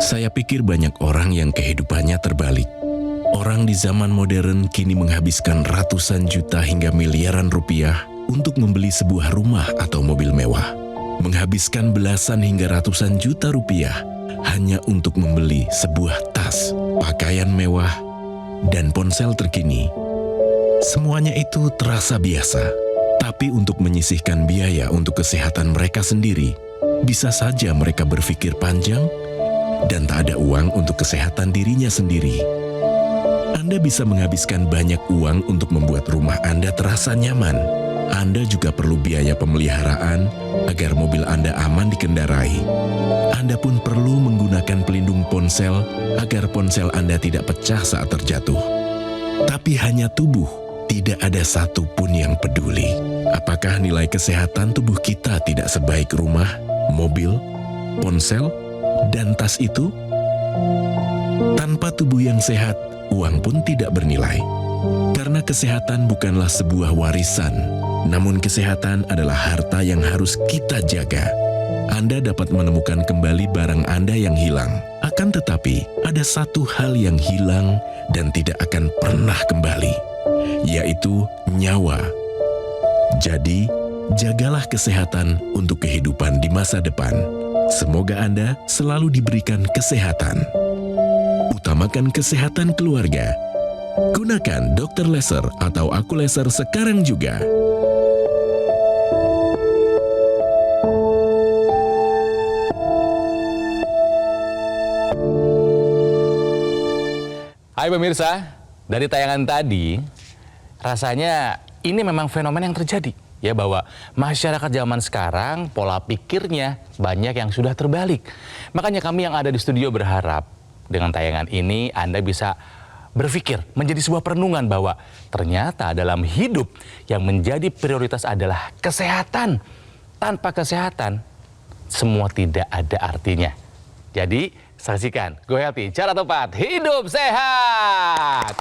Saya pikir banyak orang yang kehidupannya terbalik. Orang di zaman modern kini menghabiskan ratusan juta hingga miliaran rupiah untuk membeli sebuah rumah atau mobil mewah. Menghabiskan belasan hingga ratusan juta rupiah hanya untuk membeli sebuah tas, pakaian mewah, dan ponsel terkini. Semuanya itu terasa biasa, tapi untuk menyisihkan biaya untuk kesehatan mereka sendiri, bisa saja mereka berpikir panjang dan tak ada uang untuk kesehatan dirinya sendiri. Anda bisa menghabiskan banyak uang untuk membuat rumah Anda terasa nyaman. Anda juga perlu biaya pemeliharaan agar mobil Anda aman dikendarai. Anda pun perlu menggunakan pelindung ponsel agar ponsel Anda tidak pecah saat terjatuh. Tapi hanya tubuh, tidak ada satupun yang peduli. Apakah nilai kesehatan tubuh kita tidak sebaik rumah, mobil, ponsel, dan tas itu? Tanpa tubuh yang sehat, uang pun tidak bernilai. Karena kesehatan bukanlah sebuah warisan, namun kesehatan adalah harta yang harus kita jaga. Anda dapat menemukan kembali barang Anda yang hilang. Akan tetapi, ada satu hal yang hilang dan tidak akan pernah kembali, yaitu nyawa. Jadi, jagalah kesehatan untuk kehidupan di masa depan. Semoga Anda selalu diberikan kesehatan. Utamakan kesehatan keluarga. Gunakan Dr. Laser atau Aku Laser sekarang juga. Hai pemirsa, dari tayangan tadi, rasanya ini memang fenomena yang terjadi. Ya, bahwa masyarakat zaman sekarang pola pikirnya banyak yang sudah terbalik. Makanya kami yang ada di studio berharap dengan tayangan ini Anda bisa berpikir menjadi sebuah perenungan bahwa ternyata dalam hidup yang menjadi prioritas adalah kesehatan. Tanpa kesehatan, semua tidak ada artinya. Jadi, saksikan Go Healthy, cara tepat hidup sehat.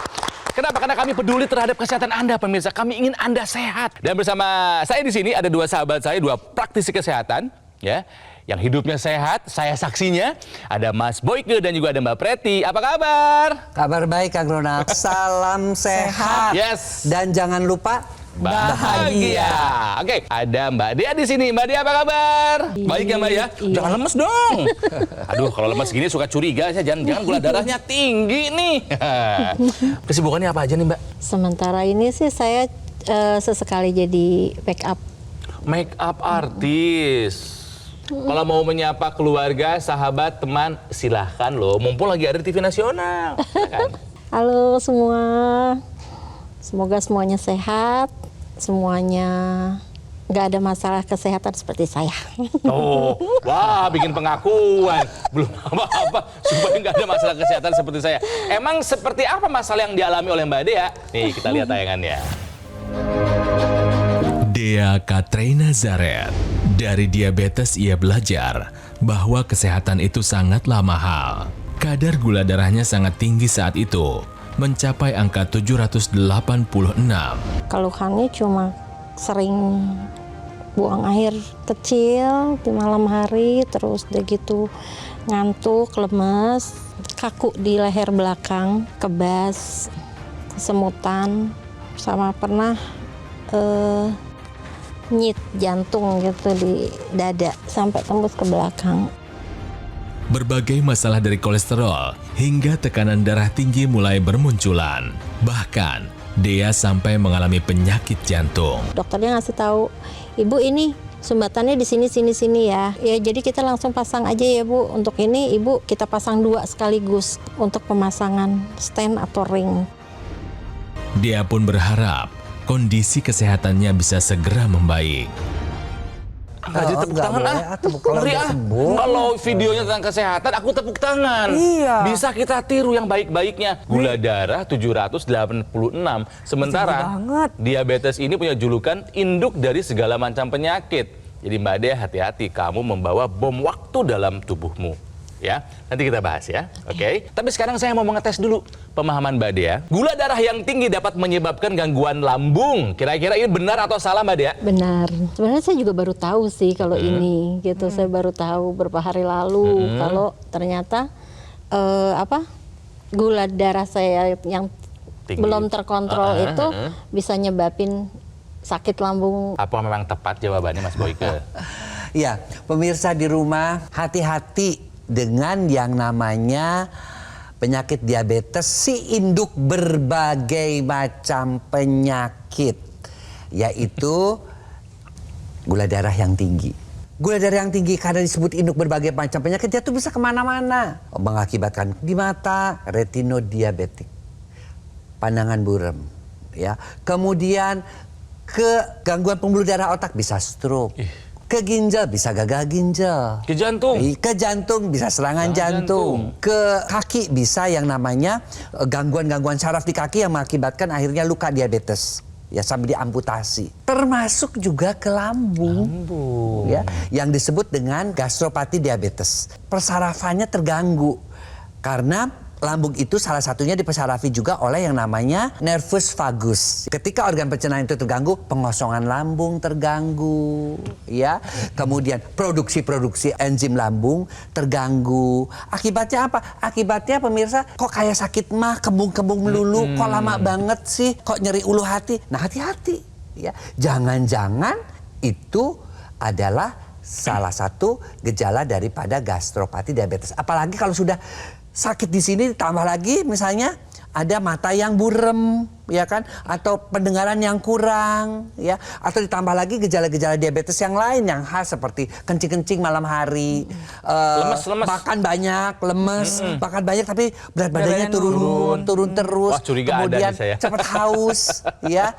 Kenapa? Karena kami peduli terhadap kesehatan Anda, pemirsa. Kami ingin Anda sehat. Dan bersama saya di sini ada dua sahabat saya, dua praktisi kesehatan, ya, yang hidupnya sehat. Saya saksinya. Ada Mas Boyke dan juga ada Mbak Preti. Apa kabar? Kabar baik, Kang Ronald. Salam sehat. Yes. Dan jangan lupa bahagia. Oke, ada Mbak Dea di sini. Mbak Dea apa kabar? Baik ya Mbak ya? Jangan lemes dong. Aduh, kalau lemes gini suka curiga saya. Jangan gula darahnya tinggi nih. Kesibukannya apa aja nih Mbak? Sementara ini sih saya sesekali jadi Make up artis. Kalau mau menyapa keluarga, sahabat, teman, silahkan loh. Mumpung lagi ada di TV nasional. Kan? Halo semua, semoga semuanya sehat, semuanya nggak ada masalah kesehatan seperti saya. Oh, wah, bikin pengakuan. Belum apa-apa, supaya nggak ada masalah kesehatan seperti saya. Emang seperti apa masalah yang dialami oleh Mbak Dea? Nih, kita lihat tayangannya. Dea Katrina Zaret. Dari diabetes ia belajar bahwa kesehatan itu sangatlah mahal. Kadar gula darahnya sangat tinggi saat itu, mencapai angka 786. Keluhannya cuma sering buang air kecil di malam hari, terus udah gitu ngantuk, lemes, kaku di leher belakang, kebas, kesemutan, sama pernah nyit jantung gitu di dada sampai tembus ke belakang. Berbagai masalah dari kolesterol hingga tekanan darah tinggi mulai bermunculan. Bahkan, Dea sampai mengalami penyakit jantung. Dokternya ngasih tahu, "Ibu ini sumbatannya di sini ya." Ya, jadi kita langsung pasang aja ya, Bu. Untuk ini Ibu kita pasang 2 sekaligus untuk pemasangan stand atau ring. Dea pun berharap kondisi kesehatannya bisa segera membaik. Nggak jadi tepuk tangan ngeri ah. Kalau videonya tentang kesehatan, aku tepuk tangan. Iya. Bisa kita tiru yang baik-baiknya. Gula darah 786. Sementara diabetes ini punya julukan induk dari segala macam penyakit. Jadi Mbak Dea, hati-hati, kamu membawa bom waktu dalam tubuhmu. Ya, nanti kita bahas ya. Oke. Tapi sekarang saya mau mengetes dulu pemahaman Mbak Dea. Gula darah yang tinggi dapat menyebabkan gangguan lambung. Kira-kira ini benar atau salah Mbak Dea? Benar. Sebenarnya saya juga baru tahu sih kalau ini gitu. Saya baru tahu beberapa hari lalu kalau ternyata gula darah saya yang Tinggi. belum terkontrol itu bisa nyebabin sakit lambung. Apa memang tepat jawabannya Mas Boyke? Ya, pemirsa di rumah, hati-hati dengan yang namanya penyakit diabetes, si induk berbagai macam penyakit, yaitu gula darah yang tinggi. Gula darah yang tinggi karena disebut induk berbagai macam penyakit, dia tuh bisa kemana-mana. Mengakibatkan di mata, retinodiabetik, pandangan buram, ya. Kemudian ke gangguan pembuluh darah otak, bisa stroke. Ke ginjal bisa gagal ginjal. Ke jantung. Ke jantung bisa serangan jantung. Ke kaki bisa yang namanya gangguan-gangguan saraf di kaki yang mengakibatkan akhirnya luka diabetes. Ya, sampai diamputasi. Termasuk juga ke lambung. Ya, yang disebut dengan gastropati diabetes. Persarafannya terganggu karena lambung itu salah satunya dipersarafi juga oleh yang namanya nervus vagus. Ketika organ pencernaan itu terganggu, pengosongan lambung terganggu, ya. Kemudian produksi enzim lambung terganggu. Akibatnya apa? Akibatnya pemirsa, kok kayak sakit mah, kembung-kembung melulu, kok lama banget sih, kok nyeri ulu hati. Nah, hati-hati, ya. Jangan-jangan itu adalah salah satu gejala daripada gastropati diabetes. Apalagi kalau sudah sakit di sini, ditambah lagi misalnya ada mata yang burem, ya kan, atau pendengaran yang kurang, ya, atau ditambah lagi gejala-gejala diabetes yang lain yang khas seperti kencing-kencing malam hari, lemes. makan banyak, lemes, makan banyak tapi berat badannya turun terus, Wah, curiga kemudian ada nih saya. cepat haus, ya,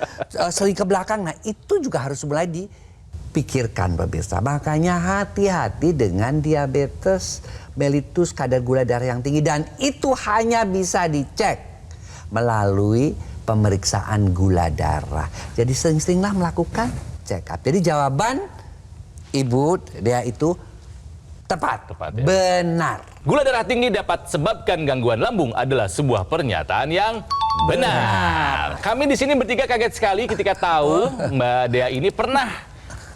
sering ke belakang. Nah, itu juga harus mulai dipikirkan pemirsa. Makanya hati-hati dengan diabetes mellitus, kadar gula darah yang tinggi, dan itu hanya bisa dicek melalui pemeriksaan gula darah. Jadi sering-seringlah melakukan check up. Jadi jawaban Ibu Dea itu tepat ya. Benar. Gula darah tinggi dapat sebabkan gangguan lambung adalah sebuah pernyataan yang benar. Kami di sini bertiga kaget sekali ketika tahu Mbak Dea ini pernah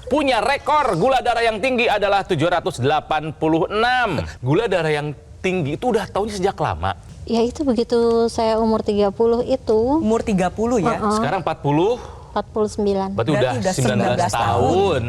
punya rekor gula darah yang tinggi adalah 786. Gula darah yang tinggi itu udah tahunya sejak lama. Ya itu begitu saya umur 30 itu. Umur 30 ya? Sekarang 40. 49. Berarti udah 19 19 tahun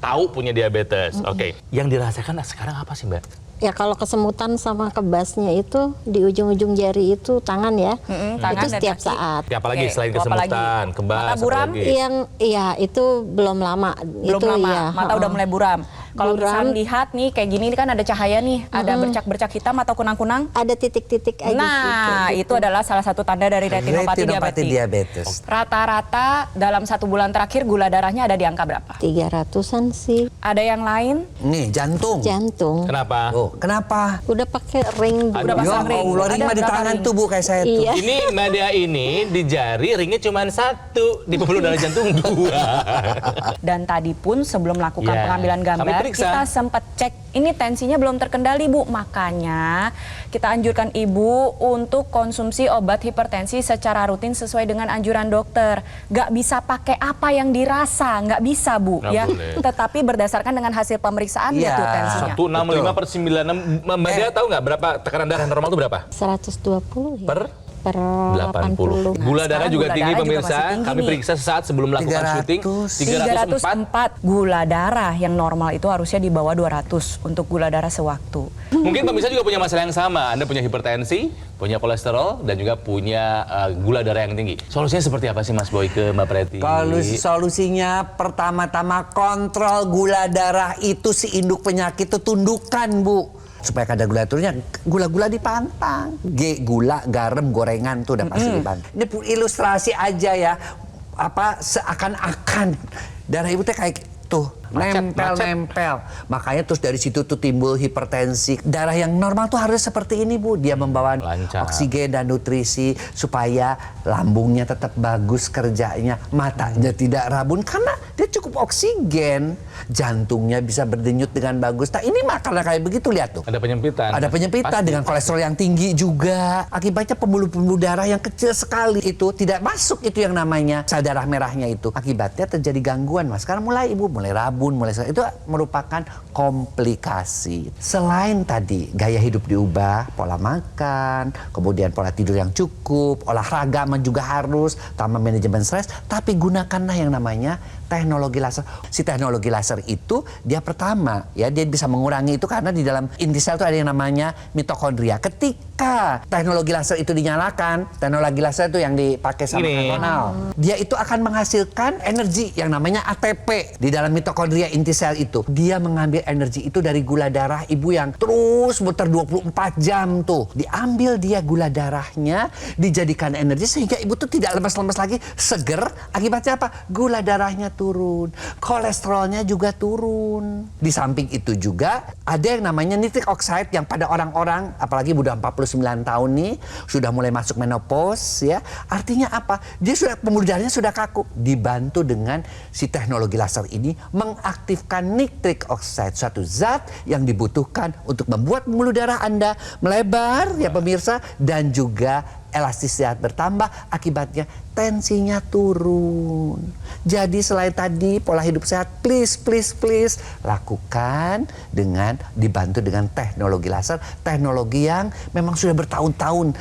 tahu punya diabetes. Oke. Yang dirasakan sekarang apa sih, Mbak? Ya kalau kesemutan sama kebasnya itu di ujung-ujung jari itu tangan ya. tangan Itu dan setiap kaki. saat. Ya, apalagi Oke, selain apa kesemutan, lagi? kebas, Mata buram? apalagi? Yang iya itu belum lama. Belum itu lama, ya. mata udah mulai buram. Kalau Buram. misalnya lihat nih kayak gini kan ada cahaya nih, ada bercak-bercak hitam atau kunang-kunang. Ada titik-titik aja sih. Nah, kayak gitu. itu adalah salah satu tanda dari retinopati diabetes. Rata-rata dalam 1 bulan terakhir gula darahnya ada di angka berapa? 300-an sih. Ada yang lain? Nih, jantung. Jantung. Kenapa? Oh, kenapa? Udah pakai ring. Udah Ya pasang ring. Allah, ring Ada mah di berapa tangan ring? tuh Bu, kayak saya tuh. Iya. Ini Mbak Dea ini di jari ringnya cuma 1, di pembuluh darah jantung 2. Dan tadi pun sebelum melakukan Ya, pengambilan kami gambar, periksa. kita sempat cek ini tensinya belum terkendali Bu. Makanya kita anjurkan Ibu untuk konsumsi obat hipertensi secara rutin sesuai dengan anjuran dokter. Gak bisa pakai apa yang dirasa, nggak bisa Bu. Nggak Ya, boleh. tetapi berdasarkan dengan hasil pemeriksaan Iya. tuh tensinya. 165/96. Mbak Dea tahu nggak berapa tekanan darah normal itu berapa? 120 ya. Per Per 80. 80. Gula darah sekarang juga gula tinggi darah juga pemirsa. masih tinggi Kami nih. periksa sesaat sebelum melakukan 300. syuting. 304. 304 gula darah yang normal itu harusnya di bawah 200 untuk gula darah sewaktu. Mungkin pemirsa juga punya masalah yang sama. Anda punya hipertensi, punya kolesterol, dan juga punya gula darah yang tinggi. Solusinya seperti apa sih Mas Boyke, Mbak Preti? Kalau solusinya pertama-tama kontrol gula darah itu, si induk penyakit itu tundukan Bu. Supaya kadar gula turunnya, gula-gula dipantang. Gula, garam, gorengan tuh udah pasti dipantang. Ini ilustrasi aja ya, apa seakan-akan darah ibu teh kayak tuh nempel. Makanya terus dari situ tuh timbul hipertensi. Darah yang normal tuh harus seperti ini Bu. Dia membawa Lancar. oksigen dan nutrisi supaya lambungnya tetap bagus kerjanya, matanya tidak rabun karena dia cukup cukup oksigen, jantungnya bisa berdenyut dengan bagus. Nah ini mah karena kayak begitu, lihat tuh. Ada penyempitan. Ada penyempitan Pasti. dengan kolesterol yang tinggi juga. Akibatnya pembuluh-pembuluh darah yang kecil sekali itu tidak masuk, itu yang namanya sel darah merahnya itu. Akibatnya terjadi gangguan, Mas. Sekarang mulai ibu mulai rabun, itu merupakan komplikasi. Selain tadi gaya hidup diubah, pola makan, kemudian pola tidur yang cukup, olahraga juga harus, tambah manajemen stres, tapi gunakanlah yang namanya teknologi laser. Si teknologi laser itu dia pertama ya, dia bisa mengurangi itu karena di dalam inti sel itu ada yang namanya mitokondria. Ketika teknologi laser itu dinyalakan, teknologi laser itu yang dipakai sama Ronald, dia itu akan menghasilkan energi yang namanya ATP di dalam mitokondria inti sel itu. Dia mengambil energi itu dari gula darah ibu yang terus muter 24 jam tuh. Diambil dia gula darahnya, dijadikan energi sehingga ibu tuh tidak lemas-lemas lagi, seger. Akibatnya apa? Gula darahnya turun, kolesterolnya juga turun. Di samping itu juga ada yang namanya nitric oxide yang pada orang-orang, apalagi udah 49 tahun nih, sudah mulai masuk menopause ya. Artinya apa? Dia sudah, pembuluh darahnya sudah kaku. Dibantu dengan si teknologi laser ini mengaktifkan nitric oxide, suatu zat yang dibutuhkan untuk membuat pembuluh darah Anda melebar ya pemirsa, dan juga elastisitas bertambah, akibatnya tensinya turun. Jadi selain tadi pola hidup sehat, please lakukan dengan dibantu dengan teknologi laser, teknologi yang memang sudah bertahun-tahun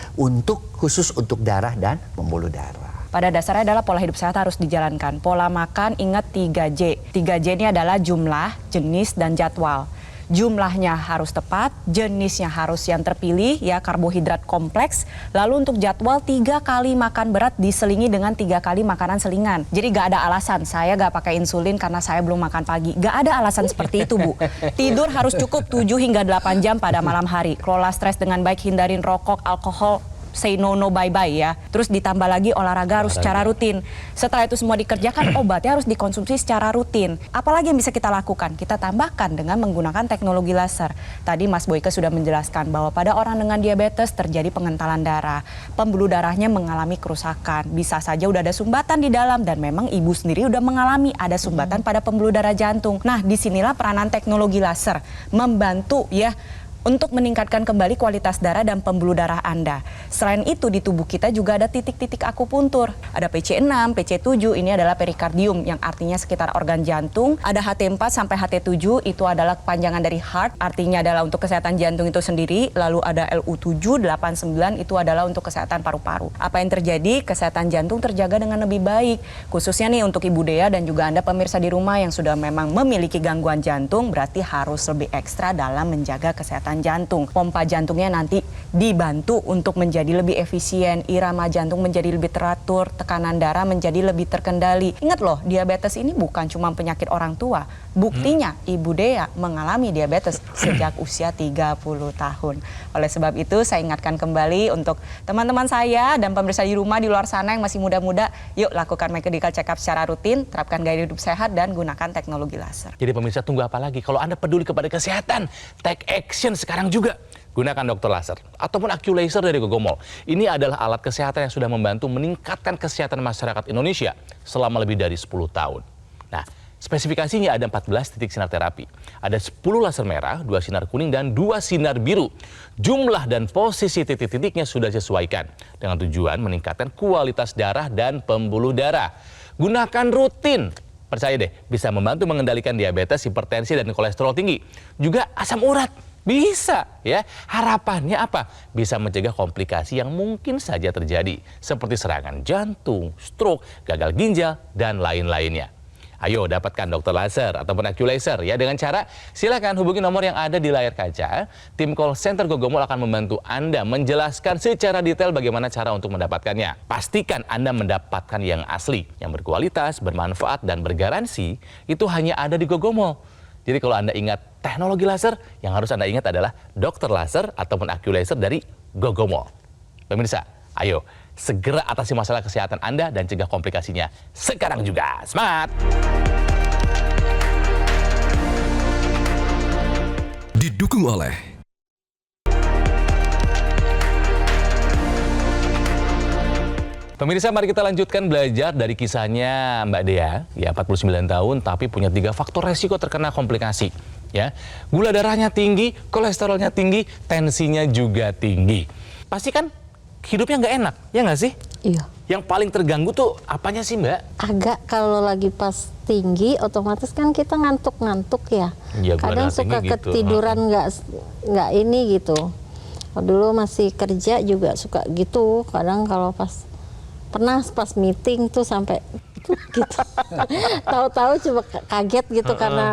khusus untuk darah dan pembuluh darah. Pada dasarnya adalah pola hidup sehat harus dijalankan. Pola makan, ingat 3J. 3J ini adalah jumlah, jenis, dan jadwal. Jumlahnya harus tepat, jenisnya harus yang terpilih, ya karbohidrat kompleks. Lalu untuk jadwal 3 kali makan berat diselingi dengan 3 kali makanan selingan. Jadi gak ada alasan saya gak pakai insulin karena saya belum makan pagi. Gak ada alasan seperti itu, Bu. Tidur harus cukup 7 hingga 8 jam pada malam hari. Kelola stres dengan baik, hindarin rokok, alkohol, say no bye-bye ya. Terus ditambah lagi olahraga harus secara rutin. Setelah itu semua dikerjakan, obatnya harus dikonsumsi secara rutin. Apalagi yang bisa kita lakukan? Kita tambahkan dengan menggunakan teknologi laser. Tadi Mas Boyke sudah menjelaskan bahwa pada orang dengan diabetes terjadi pengentalan darah. Pembuluh darahnya mengalami kerusakan. Bisa saja udah ada sumbatan di dalam, dan memang ibu sendiri udah mengalami ada sumbatan pada pembuluh darah jantung. Nah, disinilah peranan teknologi laser membantu ya untuk meningkatkan kembali kualitas darah dan pembuluh darah Anda. Selain itu di tubuh kita juga ada titik-titik akupuntur. Ada PC6, PC7, ini adalah perikardium yang artinya sekitar organ jantung. Ada HT4 sampai HT7, itu adalah kepanjangan dari heart, artinya adalah untuk kesehatan jantung itu sendiri. Lalu ada LU7, 8, 9, itu adalah untuk kesehatan paru-paru. Apa yang terjadi? Kesehatan jantung terjaga dengan lebih baik. Khususnya nih untuk Ibu Dea dan juga Anda pemirsa di rumah yang sudah memang memiliki gangguan jantung, berarti harus lebih ekstra dalam menjaga kesehatan jantung. Pompa jantungnya nanti dibantu untuk menjadi lebih efisien, irama jantung menjadi lebih teratur, tekanan darah menjadi lebih terkendali. Ingat loh, diabetes ini bukan cuma penyakit orang tua. Buktinya Ibu Dea mengalami diabetes sejak usia 30 tahun. Oleh sebab itu saya ingatkan kembali untuk teman-teman saya dan pemirsa di rumah di luar sana yang masih muda-muda, yuk lakukan medical check up secara rutin, terapkan gaya hidup sehat dan gunakan teknologi laser. Jadi pemirsa, tunggu apa lagi? Kalau Anda peduli kepada kesehatan, take action sekarang juga. Gunakan dokter laser ataupun AccuLaser dari Gogomol. Ini adalah alat kesehatan yang sudah membantu meningkatkan kesehatan masyarakat Indonesia selama lebih dari 10 tahun. Nah, spesifikasinya ada 14 titik sinar terapi. Ada 10 laser merah, 2 sinar kuning, dan 2 sinar biru. Jumlah dan posisi titik-titiknya sudah disesuaikan dengan tujuan meningkatkan kualitas darah dan pembuluh darah. Gunakan rutin. Percaya deh, bisa membantu mengendalikan diabetes, hipertensi, dan kolesterol tinggi. Juga asam urat. Bisa ya. Harapannya apa? Bisa mencegah komplikasi yang mungkin saja terjadi. Seperti serangan jantung, stroke, gagal ginjal, dan lain-lainnya. Ayo dapatkan dokter laser ataupun AccuLaser ya dengan cara silakan hubungi nomor yang ada di layar kaca. Tim call center Gogomol akan membantu Anda menjelaskan secara detail bagaimana cara untuk mendapatkannya. Pastikan Anda mendapatkan yang asli, yang berkualitas, bermanfaat, dan bergaransi. Itu hanya ada di Gogomol. Jadi kalau Anda ingat teknologi laser, yang harus Anda ingat adalah dokter laser ataupun AccuLaser dari Gogomol. Pemirsa, ayo segera atasi masalah kesehatan Anda dan cegah komplikasinya sekarang juga. Semangat! Didukung oleh Pemirsa, mari kita lanjutkan belajar dari kisahnya Mbak Dea, ya 49 tahun tapi punya 3 faktor resiko terkena komplikasi. Ya, gula darahnya tinggi, kolesterolnya tinggi, tensinya juga tinggi. Pasti kan hidupnya nggak enak, ya nggak sih? Iya. Yang paling terganggu tuh apanya sih Mbak? Agak kalau lagi pas tinggi, otomatis kan kita ngantuk-ngantuk ya. Iya, gula Kadang darah tinggi suka gitu. ketiduran nggak ini gitu. Dulu masih kerja juga suka gitu. Kadang kalau pernah pas meeting tuh sampai gitu. Tahu-tahu coba kaget gitu karena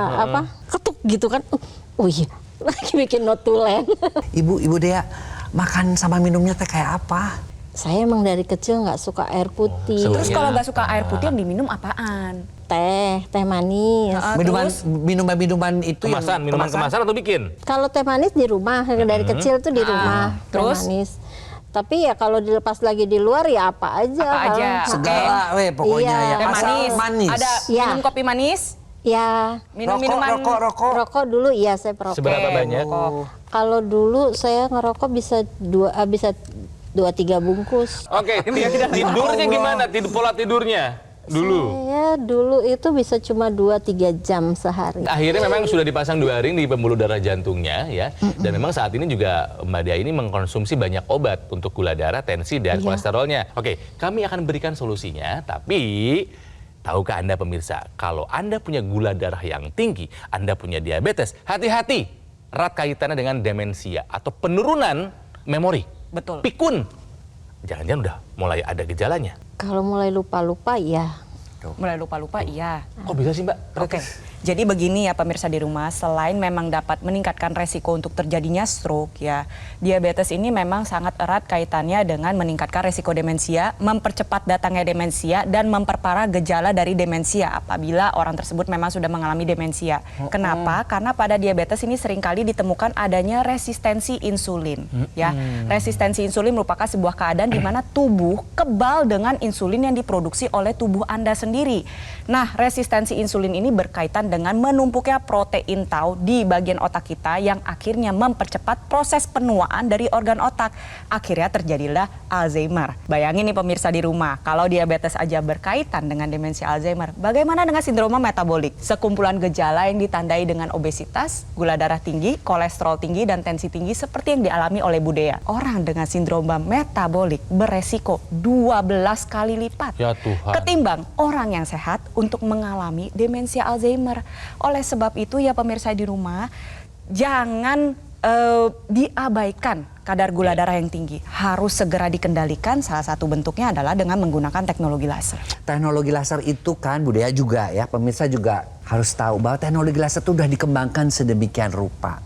ketuk gitu kan. Oh iya, lagi bikin notulen. Ibu Dea, makan sama minumnya teh kayak apa? Saya emang dari kecil nggak suka air putih. Terus kalau nggak suka air putih yang diminum apaan? Teh manis. Minuman itu Kemasan, minuman kemasan atau bikin? Kalau teh manis di rumah, dari kecil tuh di rumah. Terus? Teh manis. Tapi ya kalau dilepas lagi di luar ya apa aja. Apa aja? segala, pokoknya Iya. ya. Teh Asal manis. manis. Ada Ya. minum kopi manis? Ya, Minum minuman Rokok. rokok dulu iya saya perokok. Seberapa banyak? Kalau dulu saya ngerokok bisa 2-3 bungkus. Oke, tidurnya gimana? Pola tidurnya dulu? Saya dulu itu bisa cuma 2-3 jam sehari. Akhirnya memang sudah dipasang 2 ring di pembuluh darah jantungnya ya. Dan memang saat ini juga Mbak Dea ini mengkonsumsi banyak obat untuk gula darah, tensi, dan kolesterolnya. Oke, kami akan berikan solusinya, tapi tahukah Anda pemirsa, kalau Anda punya gula darah yang tinggi, Anda punya diabetes, hati-hati, erat kaitannya dengan demensia atau penurunan memori. Betul. Pikun. Jangan-jangan udah mulai ada gejalanya. Kalau mulai lupa-lupa ya. Mulai lupa-lupa iya. Kok bisa sih Mbak? Oke. Jadi begini ya pemirsa di rumah, selain memang dapat meningkatkan resiko untuk terjadinya stroke ya, diabetes ini memang sangat erat kaitannya dengan meningkatkan resiko demensia, mempercepat datangnya demensia, dan memperparah gejala dari demensia apabila orang tersebut memang sudah mengalami demensia. Kenapa? Karena pada diabetes ini seringkali ditemukan adanya resistensi insulin. Ya, resistensi insulin merupakan sebuah keadaan di mana tubuh kebal dengan insulin yang diproduksi oleh tubuh Anda sendiri. Nah, resistensi insulin ini berkaitan dengan menumpuknya protein tau di bagian otak kita yang akhirnya mempercepat proses penuaan dari organ otak. Akhirnya terjadilah Alzheimer. Bayangin nih pemirsa di rumah, kalau diabetes aja berkaitan dengan demensi Alzheimer, bagaimana dengan sindroma metabolik? Sekumpulan gejala yang ditandai dengan obesitas, gula darah tinggi, kolesterol tinggi, dan tensi tinggi seperti yang dialami oleh Bu Dea. Orang dengan sindroma metabolik beresiko 12 kali lipat Ya Tuhan. ketimbang orang yang sehat untuk mengalami demensia Alzheimer. Oleh sebab itu ya pemirsa di rumah, jangan diabaikan kadar gula darah yang tinggi. Harus segera dikendalikan, salah satu bentuknya adalah dengan menggunakan teknologi laser. Teknologi laser itu kan Bu Dea juga ya, pemirsa juga harus tahu bahwa teknologi laser itu sudah dikembangkan sedemikian rupa.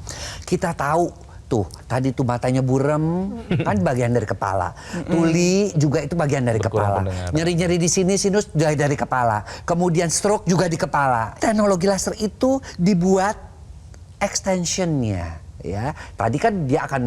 Kita tahu tuh, tadi tuh matanya burem, kan bagian dari kepala. Tuli juga itu bagian dari Berkurang kepala. pendengaran. Nyeri-nyeri di sini, sinus juga dari kepala. Kemudian stroke juga di kepala. Teknologi laser itu dibuat extensionnya. Ya, tadi kan dia akan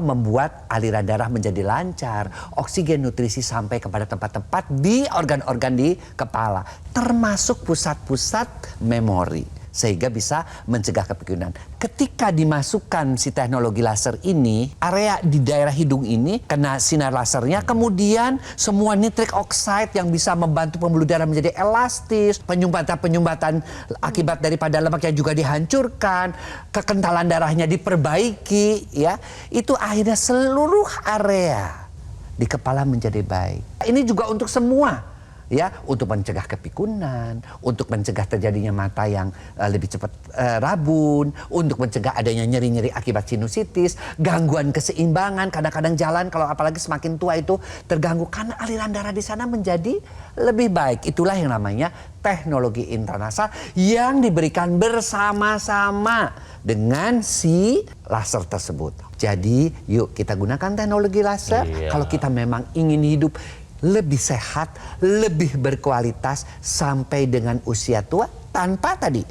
membuat aliran darah menjadi lancar, oksigen nutrisi sampai kepada tempat-tempat di organ-organ di kepala, termasuk pusat-pusat memori. Sehingga bisa mencegah kepikunan. Ketika dimasukkan si teknologi laser ini, area di daerah hidung ini kena sinar lasernya, kemudian semua nitric oxide yang bisa membantu pembuluh darah menjadi elastis, penyumbatan akibat daripada lemak yang juga dihancurkan, kekentalan darahnya diperbaiki, ya, itu akhirnya seluruh area di kepala menjadi baik. Ini juga untuk semua. Ya, untuk mencegah kepikunan, untuk mencegah terjadinya mata yang lebih cepat rabun, untuk mencegah adanya nyeri-nyeri akibat sinusitis, gangguan keseimbangan, kadang-kadang jalan kalau apalagi semakin tua itu terganggu karena aliran darah di sana menjadi lebih baik. Itulah yang namanya teknologi intranasal yang diberikan bersama-sama dengan si laser tersebut. Jadi, yuk kita gunakan teknologi laser kalau kita memang ingin hidup lebih sehat, lebih berkualitas sampai dengan usia tua tanpa tadi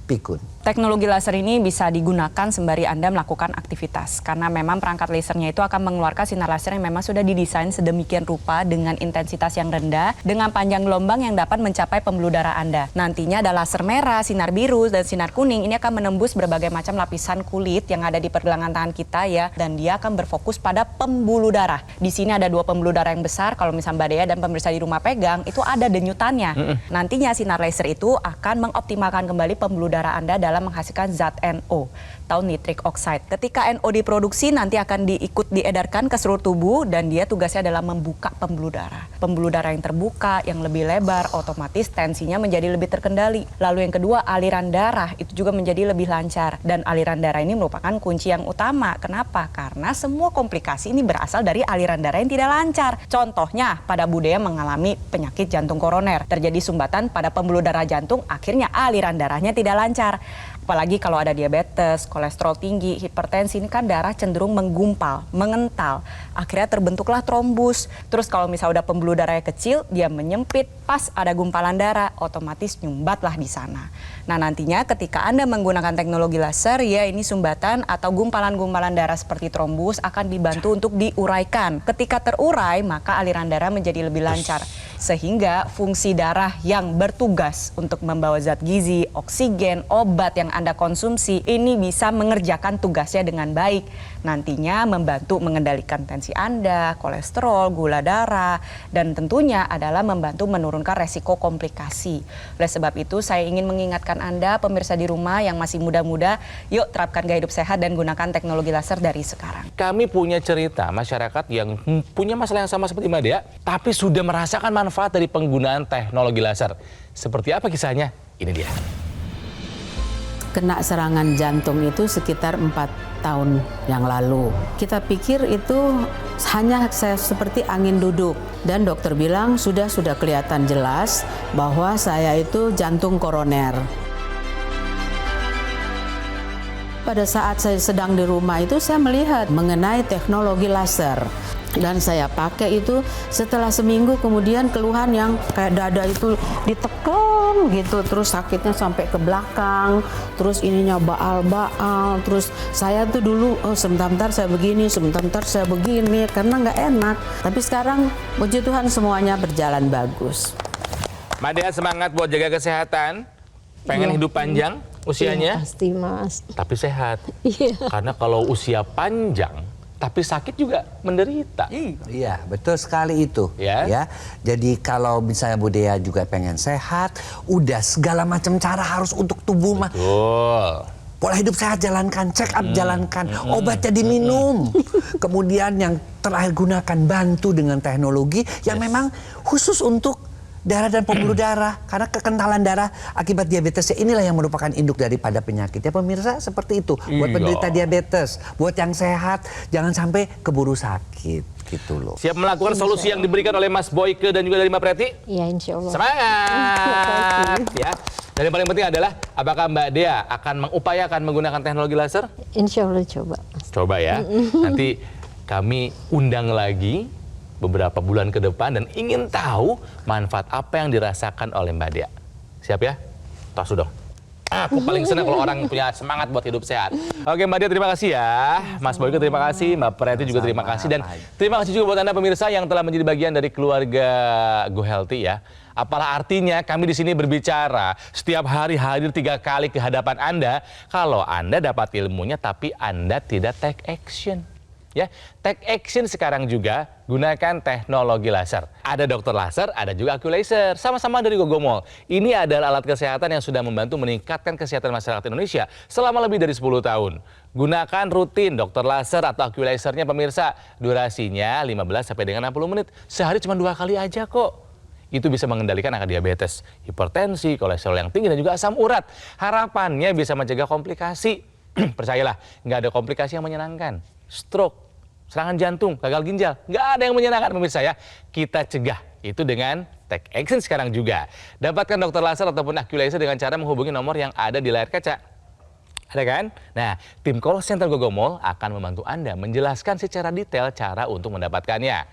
pikun. Teknologi laser ini bisa digunakan sembari Anda melakukan aktivitas karena memang perangkat lasernya itu akan mengeluarkan sinar laser yang memang sudah didesain sedemikian rupa dengan intensitas yang rendah dengan panjang gelombang yang dapat mencapai pembuluh darah Anda. Nantinya ada laser merah, sinar biru, dan sinar kuning. Ini akan menembus berbagai macam lapisan kulit yang ada di pergelangan tangan kita ya, dan dia akan berfokus pada pembuluh darah. Di sini ada 2 pembuluh darah yang besar. Kalau misalnya Mbak Dea dan pemirsa di rumah pegang, itu ada denyutannya. Nantinya sinar laser itu akan mengoptimalkan kembali pembuluh darah Anda dalam menghasilkan zat NO atau nitric oxide. Ketika NO diproduksi nanti akan diedarkan ke seluruh tubuh dan dia tugasnya adalah membuka pembuluh darah. Pembuluh darah yang terbuka, yang lebih lebar, otomatis tensinya menjadi lebih terkendali. Lalu yang kedua, aliran darah itu juga menjadi lebih lancar. Dan aliran darah ini merupakan kunci yang utama. Kenapa? Karena semua komplikasi ini berasal dari aliran darah yang tidak lancar. Contohnya, pada Bu Dea mengalami penyakit jantung koroner. Terjadi sumbatan pada pembuluh darah jantung, akhirnya aliran darahnya tidak lancar. Apalagi kalau ada diabetes, kolesterol tinggi, hipertensi, ini kan darah cenderung menggumpal, mengental. Akhirnya terbentuklah trombus. Terus kalau misalnya udah pembuluh darahnya kecil, dia menyempit, pas ada gumpalan darah, otomatis nyumbatlah di sana. Nah nantinya ketika Anda menggunakan teknologi laser, ya ini sumbatan atau gumpalan-gumpalan darah seperti trombus akan dibantu untuk diuraikan. Ketika terurai, maka aliran darah menjadi lebih lancar. Sehingga fungsi darah yang bertugas untuk membawa zat gizi, oksigen, obat yang Anda konsumsi, ini bisa mengerjakan tugasnya dengan baik. Nantinya membantu mengendalikan tensi Anda, kolesterol, gula darah, dan tentunya adalah membantu menurunkan resiko komplikasi. Oleh sebab itu saya ingin mengingatkan Anda, pemirsa di rumah yang masih muda-muda, yuk terapkan gaya hidup sehat dan gunakan teknologi laser dari sekarang. Kami punya cerita masyarakat yang punya masalah yang sama seperti Mbak Dea, tapi sudah merasakan manfaat dari penggunaan teknologi laser. Seperti apa kisahnya? Ini dia. Kena serangan jantung itu sekitar 4 tahun yang lalu. Kita pikir itu hanya seperti angin duduk. Dan dokter bilang sudah kelihatan jelas bahwa saya itu jantung koroner. Pada saat saya sedang di rumah itu saya melihat mengenai teknologi laser. Dan saya pakai itu setelah seminggu kemudian keluhan yang kayak dada itu ditekan gitu, terus sakitnya sampai ke belakang, terus ininya baal-baal, terus saya tuh dulu sebentar saya begini, sebentar saya begini karena nggak enak. Tapi sekarang puji Tuhan semuanya berjalan bagus. Mbak Dea semangat buat jaga kesehatan, pengen hidup panjang usianya, Pasti Mas. tapi sehat. Iya. Karena kalau usia panjang tapi sakit juga menderita. Iya, betul sekali itu. Ya. Jadi kalau misalnya Bu Dea juga pengen sehat, udah segala macam cara harus untuk tubuh mah. Betul. Pola hidup sehat jalankan, check up jalankan, obatnya diminum. Kemudian yang terakhir gunakan bantu dengan teknologi yang memang khusus untuk darah dan pembuluh darah, karena kekentalan darah akibat diabetes inilah yang merupakan induk daripada penyakit. Ya pemirsa, seperti itu. Buat penderita diabetes, buat yang sehat, jangan sampai keburu sakit gitu loh. Siap melakukan solusi yang diberikan oleh Mas Boyke dan juga dari Mbak Preti? Iya, insya Allah. Semangat! Ya. Dan yang paling penting adalah, apakah Mbak Dea akan mengupayakan menggunakan teknologi laser? Insya Allah coba. Coba ya. Nanti kami undang lagi beberapa bulan ke depan dan ingin tahu manfaat apa yang dirasakan oleh Mbak Dea. Siap ya? Tos dong. Aku paling senang kalau orang punya semangat buat hidup sehat. Oke Mbak Dea, terima kasih ya. Mas Boyke terima kasih, Mbak Preti juga terima kasih. Dan terima kasih juga buat Anda pemirsa yang telah menjadi bagian dari keluarga Go Healthy ya. Apalah artinya kami di sini berbicara setiap hari hadir 3 kali ke hadapan Anda kalau Anda dapat ilmunya tapi Anda tidak take action. Ya, take action sekarang juga gunakan teknologi laser. Ada dokter laser, ada juga AccuLaser. Sama-sama dari Gogomol. Ini adalah alat kesehatan yang sudah membantu meningkatkan kesehatan masyarakat Indonesia selama lebih dari 10 tahun. Gunakan rutin dokter laser atau AccuLasernya pemirsa. Durasinya 15 sampai dengan 60 menit. Sehari cuma 2 kali aja kok. Itu bisa mengendalikan angka diabetes, hipertensi, kolesterol yang tinggi, dan juga asam urat. Harapannya bisa mencegah komplikasi. Percayalah, nggak ada komplikasi yang menyenangkan. Stroke, serangan jantung, gagal ginjal, nggak ada yang menyenangkan pemirsa ya. Kita cegah itu dengan take action sekarang juga. Dapatkan dokter laser ataupun AccuLaser dengan cara menghubungi nomor yang ada di layar kaca. Ada kan? Nah, tim call center Gogomol akan membantu Anda menjelaskan secara detail cara untuk mendapatkannya.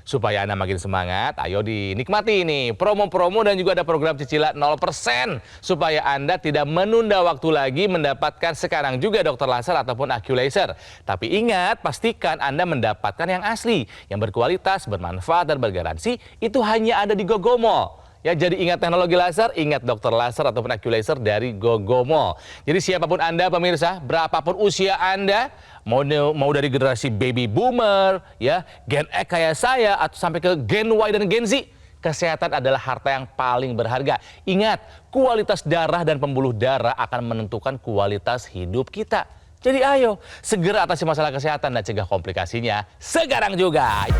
Supaya Anda makin semangat, ayo dinikmati ini promo-promo dan juga ada program cicilan 0% supaya Anda tidak menunda waktu lagi mendapatkan sekarang juga dokter laser ataupun Aculaser. Tapi ingat, pastikan Anda mendapatkan yang asli, yang berkualitas, bermanfaat dan bergaransi. Itu hanya ada di Gogomo. Ya, jadi ingat teknologi laser, ingat dokter laser ataupun Aculaser dari Gogomo. Jadi siapapun Anda pemirsa, berapapun usia Anda, mau dari generasi baby boomer, ya, Gen X kayak saya, atau sampai ke Gen Y dan Gen Z, kesehatan adalah harta yang paling berharga. Ingat, kualitas darah dan pembuluh darah akan menentukan kualitas hidup kita. Jadi ayo, segera atasi masalah kesehatan dan cegah komplikasinya sekarang juga.